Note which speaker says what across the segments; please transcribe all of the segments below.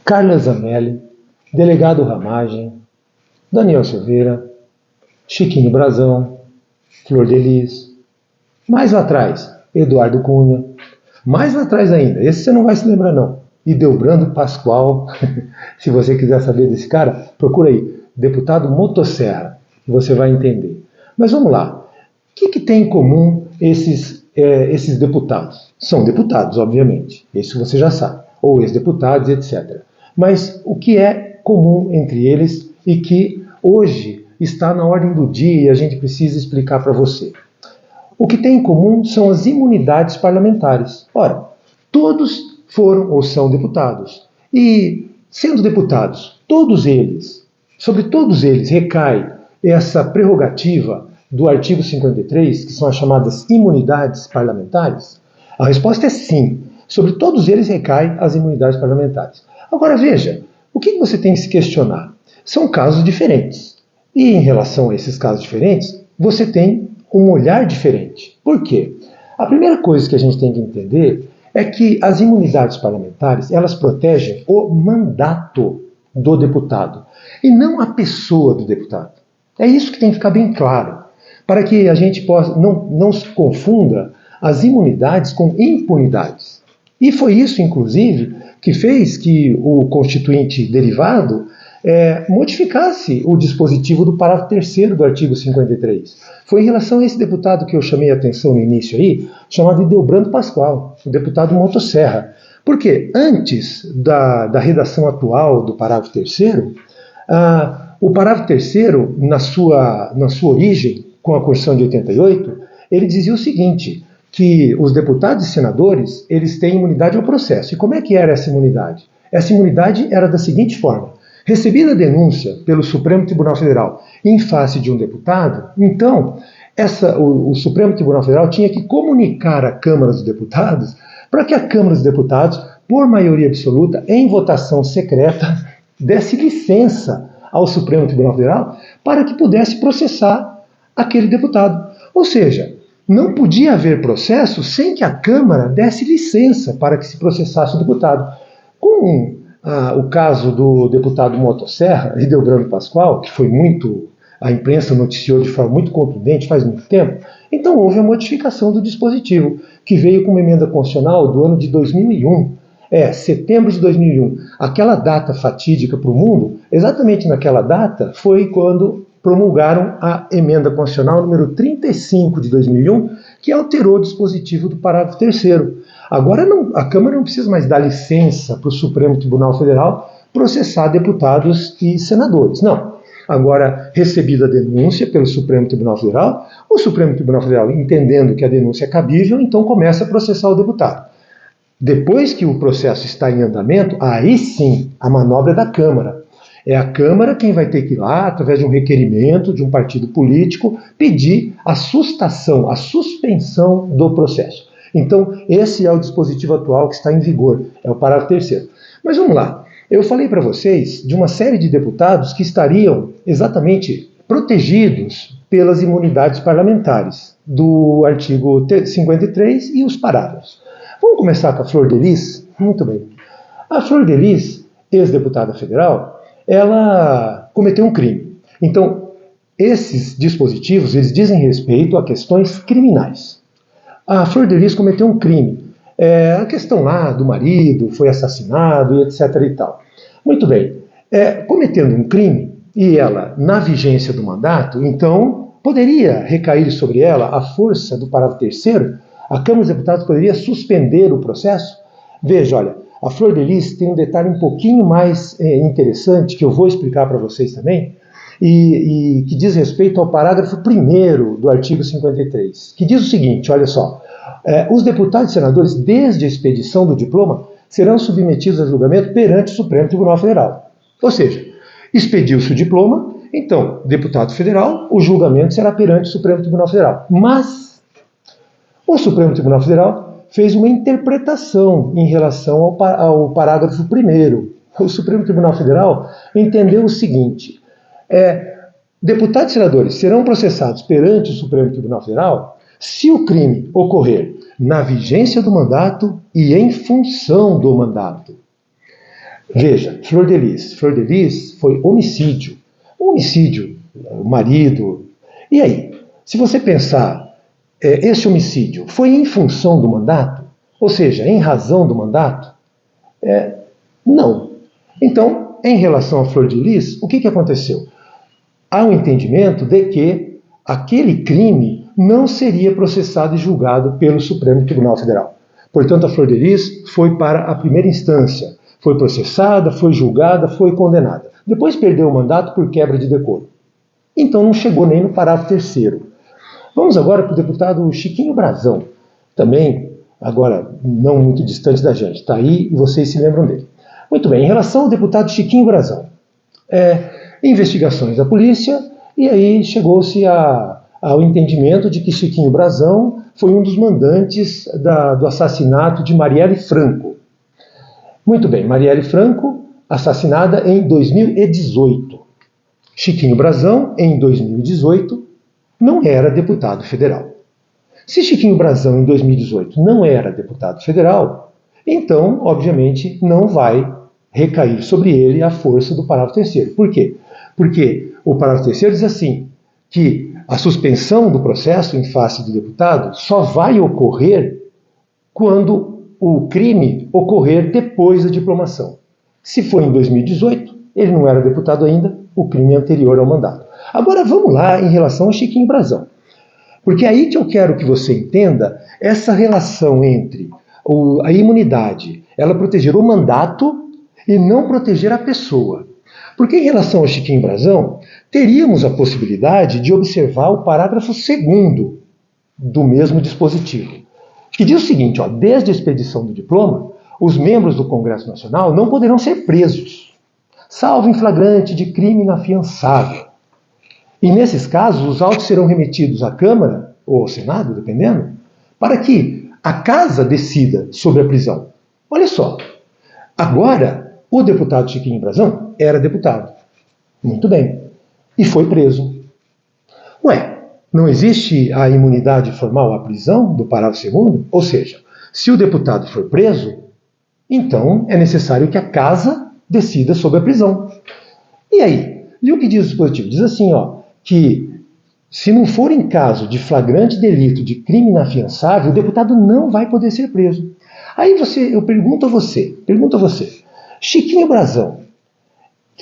Speaker 1: Carla Zambelli, Delegado Ramagem, Daniel Silveira, Chiquinho Brazão, Flor de Lis, mais lá atrás, Eduardo Cunha, mais lá atrás ainda, esse você não vai se lembrar não, Ideobrando Pascoal, se você quiser saber desse cara, procura aí, deputado Motosserra, que você vai entender. Mas vamos lá, o que tem em comum esses deputados? São deputados, obviamente, isso você já sabe, ou ex-deputados, etc. Mas o que é comum entre eles e que hoje está na ordem do dia e a gente precisa explicar para você? O que tem em comum são as imunidades parlamentares. Ora, todos foram ou são deputados. E, sendo deputados, sobre todos eles recai essa prerrogativa do artigo 53, que são as chamadas imunidades parlamentares? A resposta é sim. Sobre todos eles recai as imunidades parlamentares. Agora veja, o que você tem que se questionar? São casos diferentes. E em relação a esses casos diferentes, você tem um olhar diferente. Por quê? A primeira coisa que a gente tem que entender é que as imunidades parlamentares, elas protegem o mandato do deputado e não a pessoa do deputado. É isso que tem que ficar bem claro, para que a gente possa não se confunda as imunidades com impunidades. E foi isso, inclusive, que fez que o Constituinte derivado modificasse o dispositivo do parágrafo 3º do artigo 53. Foi em relação a esse deputado que eu chamei a atenção no início aí, chamado Ideobrando Pascoal, o deputado Motosserra. Porque antes da redação atual do parágrafo 3º, o parágrafo 3º, na sua origem, com a Constituição de 88, ele dizia o seguinte, que os deputados e senadores, eles têm imunidade ao processo. E como é que era essa imunidade? Essa imunidade era da seguinte forma: recebida a denúncia pelo Supremo Tribunal Federal em face de um deputado, então o Supremo Tribunal Federal tinha que comunicar à Câmara dos Deputados para que a Câmara dos Deputados, por maioria absoluta, em votação secreta, desse licença ao Supremo Tribunal Federal para que pudesse processar aquele deputado. Ou seja, não podia haver processo sem que a Câmara desse licença para que se processasse o deputado. Com o caso do deputado Motosserra, Ideobrando Pascoal, que foi a imprensa noticiou de forma muito contundente faz muito tempo, então houve a modificação do dispositivo, que veio com uma emenda constitucional do ano de 2001, setembro de 2001. Aquela data fatídica para o mundo, exatamente naquela data, foi quando promulgaram a emenda constitucional número 35 de 2001, que alterou o dispositivo do parágrafo 3º. Agora a Câmara não precisa mais dar licença para o Supremo Tribunal Federal processar deputados e senadores. Não. Agora, recebida a denúncia pelo Supremo Tribunal Federal, o Supremo Tribunal Federal, entendendo que a denúncia é cabível, então começa a processar o deputado. Depois que o processo está em andamento, aí sim, a manobra é da Câmara. É a Câmara quem vai ter que ir lá, através de um requerimento de um partido político, pedir a sustação, a suspensão do processo. Então, esse é o dispositivo atual que está em vigor, é o parágrafo 3º. Mas vamos lá, eu falei para vocês de uma série de deputados que estariam exatamente protegidos pelas imunidades parlamentares do artigo 53 e os parágrafos. Vamos começar com a Flor de Lis? Muito bem. A Flor de Lis, ex-deputada federal, ela cometeu um crime. Então, esses dispositivos, eles dizem respeito a questões criminais. A Flor de Lis cometeu um crime. A questão lá do marido foi assassinado e etc. e tal. Muito bem. Cometendo um crime, e ela na vigência do mandato, então poderia recair sobre ela a força do parágrafo 3º, a Câmara dos Deputados poderia suspender o processo? Veja, olha, a Flor de Lis tem um detalhe um pouquinho mais interessante, que eu vou explicar para vocês também, e que diz respeito ao parágrafo 1º do artigo 53, que diz o seguinte, olha só, os deputados e senadores, desde a expedição do diploma, serão submetidos a julgamento perante o Supremo Tribunal Federal. Ou seja, expediu-se o diploma, então, deputado federal, o julgamento será perante o Supremo Tribunal Federal. Mas o Supremo Tribunal Federal fez uma interpretação em relação ao parágrafo 1º. O Supremo Tribunal Federal entendeu o seguinte, deputados e senadores serão processados perante o Supremo Tribunal Federal se o crime ocorrer na vigência do mandato e em função do mandato. Veja, Flor de Lis. Flor de Lis foi homicídio. Homicídio, o marido. E aí, se você pensar, esse homicídio foi em função do mandato? Ou seja, em razão do mandato? Não. Então, em relação a Flor de Lis, o que aconteceu? Há um entendimento de que aquele crime não seria processado e julgado pelo Supremo Tribunal Federal. Portanto, a Flor de Lis foi para a primeira instância. Foi processada, foi julgada, foi condenada. Depois perdeu o mandato por quebra de decoro. Então não chegou nem no parágrafo terceiro. Vamos agora para o deputado Chiquinho Brazão. Também, agora, não muito distante da gente. Está aí e vocês se lembram dele. Muito bem, em relação ao deputado Chiquinho Brazão. Investigações da polícia, e aí chegou-se ao entendimento de que Chiquinho Brazão foi um dos mandantes do assassinato de Marielle Franco. Muito bem, Marielle Franco, assassinada em 2018. Chiquinho Brazão, em 2018, não era deputado federal. Se Chiquinho Brazão, em 2018, não era deputado federal, então, obviamente, não vai recair sobre ele a força do parágrafo terceiro. Por quê? Porque o parágrafo terceiro diz assim, que a suspensão do processo em face do deputado só vai ocorrer quando o crime ocorrer depois da diplomação. Se foi em 2018, ele não era deputado ainda, o crime é anterior ao mandato. Agora vamos lá em relação a Chiquinho Brazão. Porque é aí que eu quero que você entenda essa relação entre a imunidade, ela proteger o mandato e não proteger a pessoa. Porque em relação ao Chiquinho Brazão, teríamos a possibilidade de observar o parágrafo 2º do mesmo dispositivo, que diz o seguinte, desde a expedição do diploma, os membros do Congresso Nacional não poderão ser presos, salvo em flagrante de crime inafiançável. E nesses casos, os autos serão remetidos à Câmara, ou ao Senado, dependendo, para que a Casa decida sobre a prisão. Olha só, agora o deputado Chiquinho Brazão era deputado. Muito bem. E foi preso. Não existe a imunidade formal à prisão do parágrafo 2º? Ou seja, se o deputado for preso, então é necessário que a Casa decida sobre a prisão. E aí? E o que diz o dispositivo? Diz assim, que se não for em caso de flagrante delito de crime inafiançável, o deputado não vai poder ser preso. Aí eu pergunto a você, Chiquinho Brazão,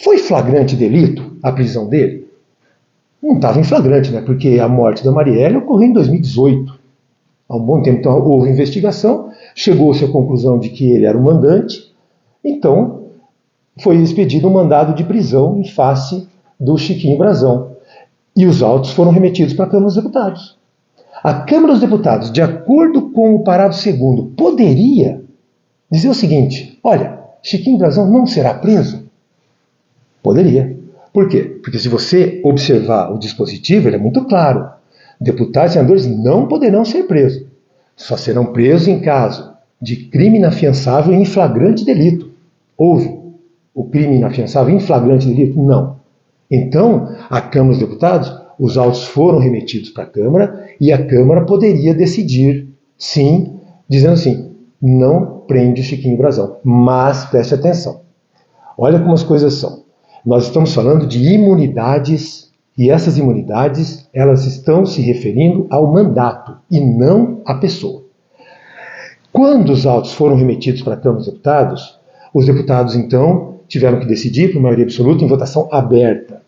Speaker 1: foi flagrante delito a prisão dele? Não estava em flagrante, né? Porque a morte da Marielle ocorreu em 2018. Há um bom tempo, então, houve investigação, chegou-se à conclusão de que ele era o mandante, então foi expedido um mandado de prisão em face do Chiquinho Brazão. E os autos foram remetidos para a Câmara dos Deputados. A Câmara dos Deputados, de acordo com o parágrafo 2º, poderia dizer o seguinte, olha, Chiquinho Brazão não será preso? Poderia. Por quê? Porque se você observar o dispositivo, ele é muito claro. Deputados e senadores não poderão ser presos. Só serão presos em caso de crime inafiançável em flagrante delito. Houve o crime inafiançável em flagrante delito? Não. Então, a Câmara dos Deputados, os autos foram remetidos para a Câmara e a Câmara poderia decidir, sim, dizendo assim, não prende o Chiquinho Brazão. Mas, preste atenção, olha como as coisas são. Nós estamos falando de imunidades e essas imunidades, elas estão se referindo ao mandato e não à pessoa. Quando os autos foram remetidos para a Câmara dos Deputados, os deputados, então, tiveram que decidir por maioria absoluta em votação aberta.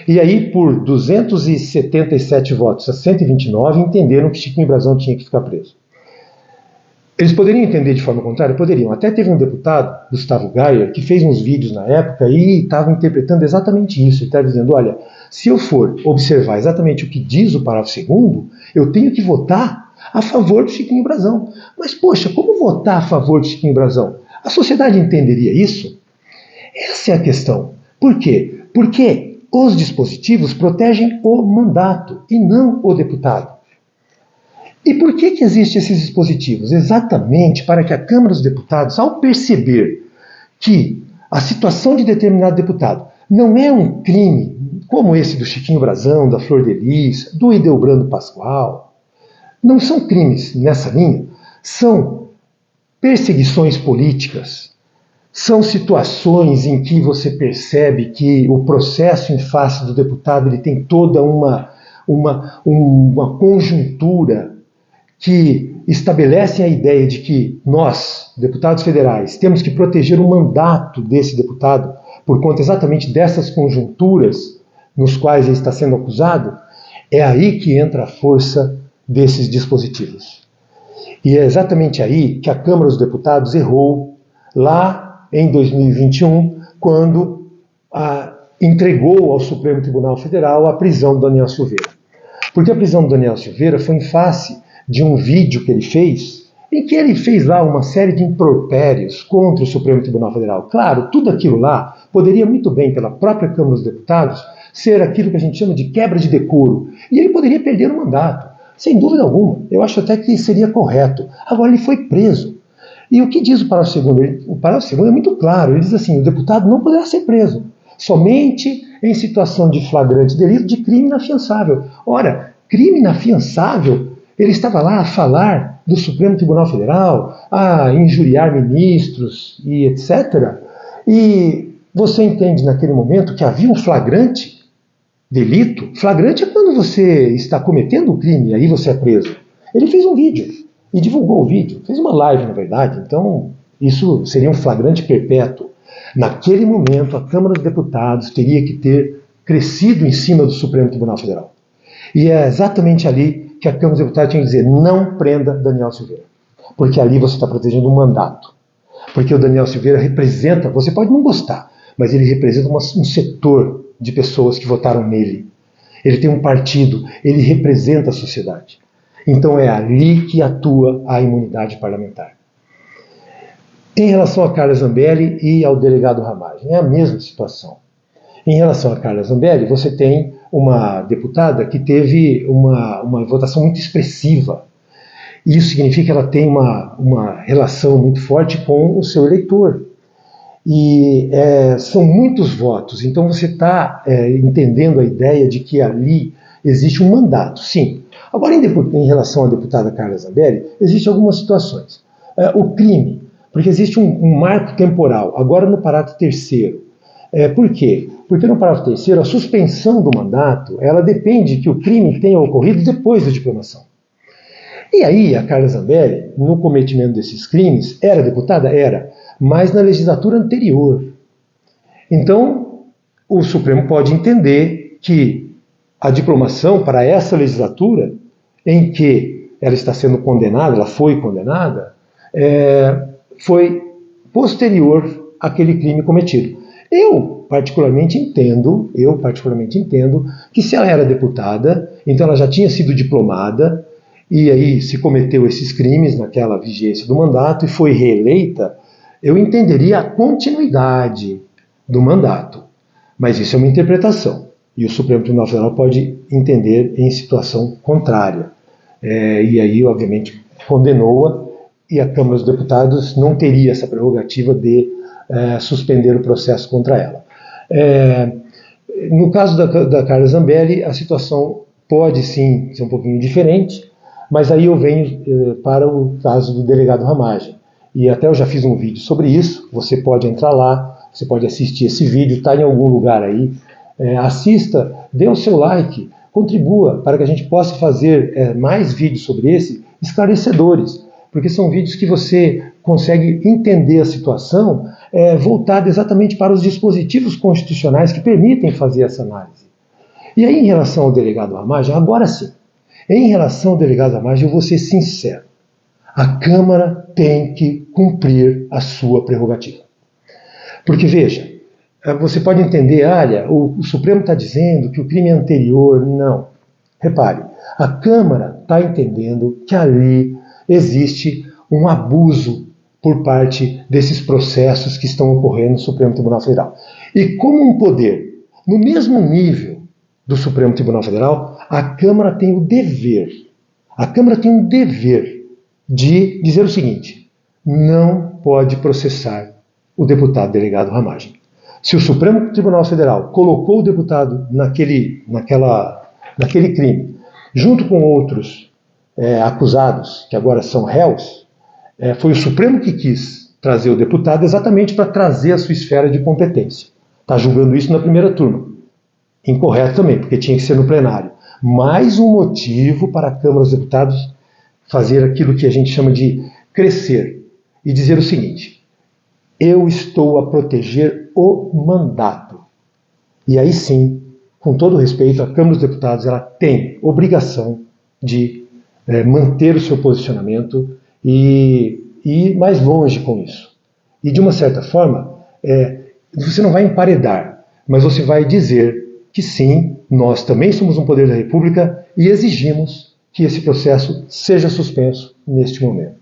Speaker 1: E aí, por 277 votos a 129, entenderam que Chiquinho Brazão tinha que ficar preso. Eles poderiam entender de forma contrária? Poderiam. Até teve um deputado, Gustavo Gayer, que fez uns vídeos na época e estava interpretando exatamente isso. Ele estava dizendo, olha, se eu for observar exatamente o que diz o parágrafo 2º, eu tenho que votar a favor do Chiquinho Brazão. Mas, poxa, como votar a favor do Chiquinho Brazão? A sociedade entenderia isso? Essa é a questão. Por quê? Porque os dispositivos protegem o mandato e não o deputado. E por que existem esses dispositivos? Exatamente para que a Câmara dos Deputados, ao perceber que a situação de determinado deputado não é um crime como esse do Chiquinho Brazão, da Flor de Lis, do Ildebrando Pascoal, não são crimes nessa linha, são perseguições políticas, São situações em que você percebe que o processo em face do deputado ele tem toda uma conjuntura que estabelece a ideia de que nós, deputados federais, temos que proteger o mandato desse deputado por conta exatamente dessas conjunturas nos quais ele está sendo acusado. É aí que entra a força desses dispositivos. E é exatamente aí que a Câmara dos Deputados errou lá em 2021, quando entregou ao Supremo Tribunal Federal a prisão do Daniel Silveira. Porque a prisão do Daniel Silveira foi em face de um vídeo que ele fez, em que ele fez lá uma série de impropérios contra o Supremo Tribunal Federal. Claro, tudo aquilo lá poderia muito bem, pela própria Câmara dos Deputados, ser aquilo que a gente chama de quebra de decoro. E ele poderia perder o mandato, sem dúvida alguma. Eu acho até que seria correto. Agora, ele foi preso. E o que diz o parágrafo 2º? O parágrafo 2º é muito claro. Ele diz assim: o deputado não poderá ser preso somente em situação de flagrante delito de crime inafiançável. Ora, crime inafiançável, ele estava lá a falar do Supremo Tribunal Federal, a injuriar ministros e etc. E você entende naquele momento que havia um flagrante delito. Flagrante é quando você está cometendo o crime e aí você é preso. Ele fez um vídeo e divulgou o vídeo, fez uma live, na verdade, então isso seria um flagrante perpétuo. Naquele momento, a Câmara dos Deputados teria que ter crescido em cima do Supremo Tribunal Federal. E é exatamente ali que a Câmara dos Deputados tinha que dizer: não prenda Daniel Silveira, porque ali você está protegendo um mandato. Porque o Daniel Silveira representa, você pode não gostar, mas ele representa um setor de pessoas que votaram nele. Ele tem um partido, ele representa a sociedade. Então é ali que atua a imunidade parlamentar. Em relação a Carla Zambelli e ao delegado Ramagem, é a mesma situação. Em relação a Carla Zambelli, você tem uma deputada que teve uma votação muito expressiva. Isso significa que ela tem uma relação muito forte com o seu eleitor. E são muitos votos, então você está entendendo a ideia de que ali existe um mandato, sim. Agora, em relação à deputada Carla Zambelli, existem algumas situações. O crime, porque existe um marco temporal, agora no parágrafo 3º. Por quê? Porque no parágrafo 3º, a suspensão do mandato, ela depende que o crime tenha ocorrido depois da diplomação. E aí, a Carla Zambelli, no cometimento desses crimes, era deputada? Era, mas na legislatura anterior. Então, o Supremo pode entender que a diplomação para essa legislatura, em que ela está sendo condenada, ela foi condenada, foi posterior àquele crime cometido. Eu particularmente entendo que se ela era deputada, então ela já tinha sido diplomada, e aí se cometeu esses crimes naquela vigência do mandato e foi reeleita, eu entenderia a continuidade do mandato. Mas isso é uma interpretação. E o Supremo Tribunal Federal pode entender em situação contrária. E aí, obviamente, condenou-a, e a Câmara dos Deputados não teria essa prerrogativa de suspender o processo contra ela. No caso da Carla Zambelli, a situação pode sim ser um pouquinho diferente, mas aí eu venho para o caso do delegado Ramagem. E até eu já fiz um vídeo sobre isso, você pode entrar lá, você pode assistir esse vídeo, está em algum lugar aí. Assista, dê o seu like, contribua para que a gente possa fazer mais vídeos sobre esse, esclarecedores, porque são vídeos que você consegue entender a situação voltada exatamente para os dispositivos constitucionais que permitem fazer essa análise. E aí, em relação ao delegado Ramagem, agora sim, em relação ao delegado Ramagem, eu vou ser sincero. A Câmara tem que cumprir a sua prerrogativa. Porque, veja, você pode entender, olha, o Supremo está dizendo que o crime é anterior. Não. Repare, a Câmara está entendendo que ali existe um abuso por parte desses processos que estão ocorrendo no Supremo Tribunal Federal. E como um poder no mesmo nível do Supremo Tribunal Federal, a Câmara tem o dever de dizer o seguinte: não pode processar o deputado delegado Ramagem. Se o Supremo Tribunal Federal colocou o deputado naquele crime, junto com outros acusados, que agora são réus, foi o Supremo que quis trazer o deputado exatamente para trazer a sua esfera de competência. Está julgando isso na primeira turma. Incorreto também, porque tinha que ser no plenário. Mais um motivo para a Câmara dos Deputados fazer aquilo que a gente chama de crescer e dizer o seguinte: eu estou a proteger o mandato. E aí sim, com todo respeito, a Câmara dos Deputados ela tem obrigação de manter o seu posicionamento e ir mais longe com isso. E de uma certa forma, você não vai emparedar, mas você vai dizer que sim, nós também somos um poder da República e exigimos que esse processo seja suspenso neste momento.